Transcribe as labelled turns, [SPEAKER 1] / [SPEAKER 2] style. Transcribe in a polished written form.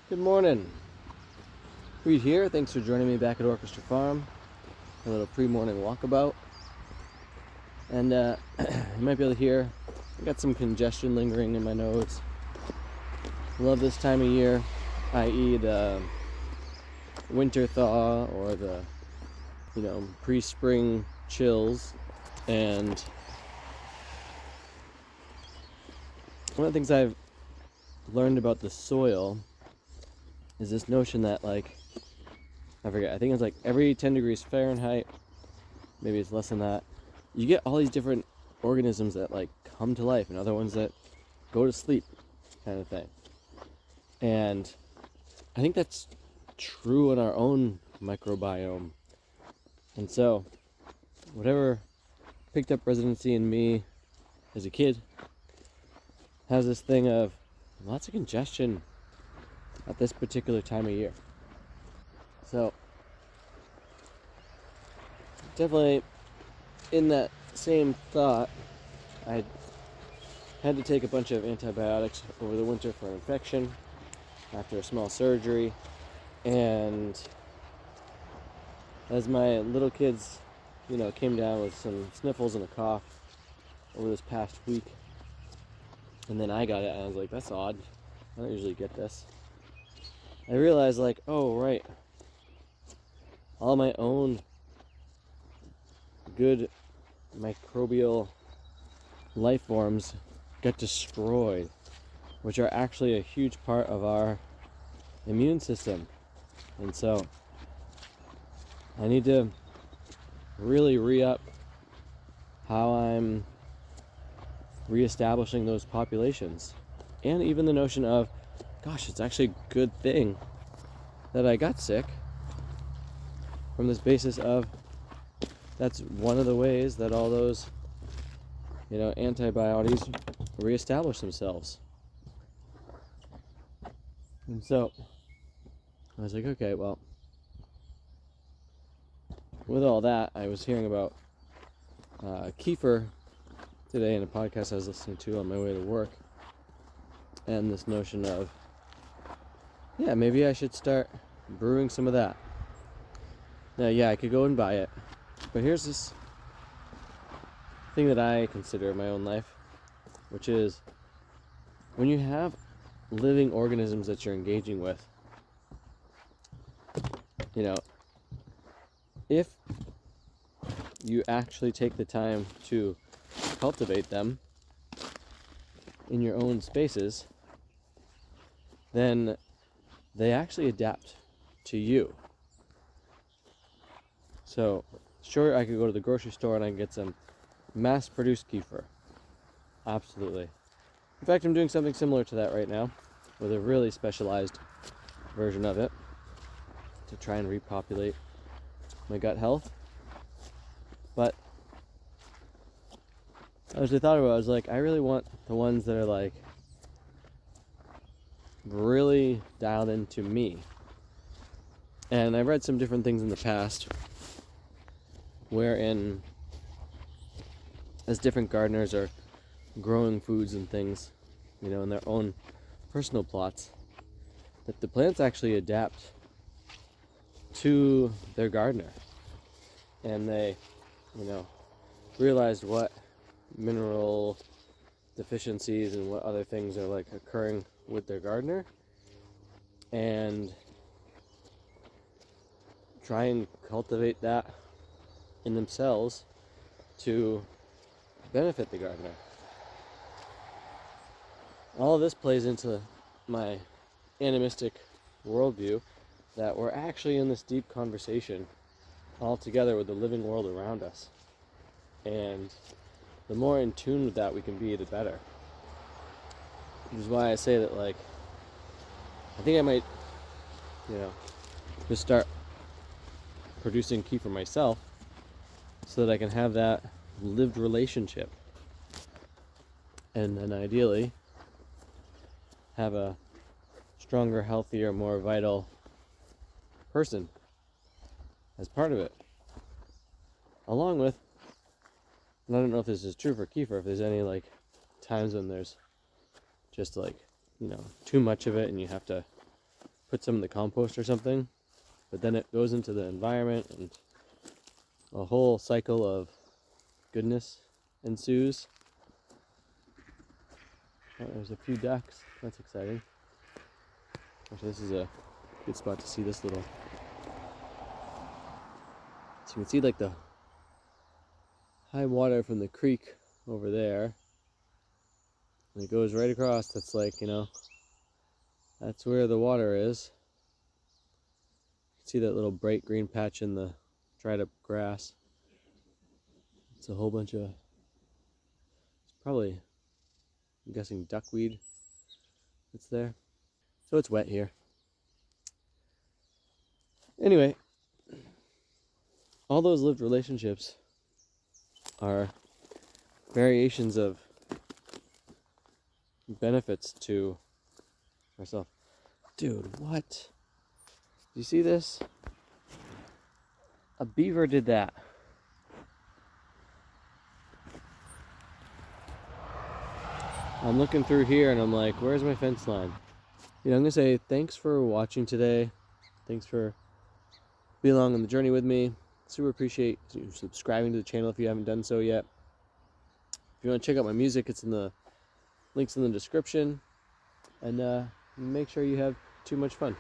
[SPEAKER 1] Good morning. Reed here. Thanks for joining me back at Orchestra Farm. A little pre-morning walkabout. And you might be able to hear I got some congestion lingering in my nose. Love this time of year, i.e. the winter thaw or the pre-spring chills. And one of the things I've learned about the soil is this notion that, I think it's every 10 degrees Fahrenheit, maybe it's less than that, you get all these different organisms that come to life and other ones that go to sleep, kind of thing. And I think that's true in our own microbiome. And so whatever picked up residency in me as a kid has this thing of lots of congestion at this particular time of year. So definitely in that same thought, I had to take a bunch of antibiotics over the winter for an infection after a small surgery. And as my little kids, came down with some sniffles and a cough over this past week, and then I got it, and I was like, that's odd. I don't usually get this. I realized, oh, right. All my own good microbial life forms got destroyed, which are actually a huge part of our immune system. And so I need to really re-up how I'm reestablishing those populations. And even the notion of, gosh, it's actually a good thing that I got sick, from this basis of that's one of the ways that all those antibiotics reestablish themselves. And so I was like, okay, well, with all that, I was hearing about kefir today in a podcast I was listening to on my way to work, and this notion of, yeah, maybe I should start brewing some of that. Now, yeah, I could go and buy it, but here's this thing that I consider in my own life, which is when you have living organisms that you're engaging with, if you actually take the time to cultivate them in your own spaces, then they actually adapt to you. So, sure, I could go to the grocery store and I can get some mass-produced kefir. Absolutely. In fact, I'm doing something similar to that right now with a really specialized version of it to try and repopulate my gut health. But as I thought about it, I was like, I really want the ones that are really dialed into me. And I've read some different things in the past wherein, as different gardeners are growing foods and things, in their own personal plots, that the plants actually adapt to their gardener. And they, realized what mineral deficiencies and what other things are occurring with their gardener, and try and cultivate that in themselves to benefit the gardener. All of this plays into my animistic worldview that we're actually in this deep conversation all together with the living world around us. And the more in tune with that we can be, the better. Which is why I say that, I think I might, just start producing kefir myself so that I can have that lived relationship. And then ideally have a stronger, healthier, more vital person as part of it. Along with, and I don't know if this is true for kefir, if there's any times when there's just too much of it and you have to put some in the compost or something, but then it goes into the environment and a whole cycle of goodness ensues. Oh, there's a few ducks. That's exciting. Actually, this is a good spot to see this little. So you can see like the high water from the creek over there. And it goes right across. That's like, you know, that's where the water is. You can see that little bright green patch in the dried up grass. It's a whole bunch of, it's probably, I'm guessing duckweed that's there. So it's wet here. Anyway, all those lived relationships are variations of benefits to ourselves. Dude, what? Do you see this? A beaver did that. I'm looking through here and I'm like, where's my fence line? You know, I'm gonna say thanks for watching today. Thanks for being along on the journey with me. Super appreciate you subscribing to the channel if you haven't done so yet. If you want to check out my music, it's in the links in the description. And make sure you have too much fun.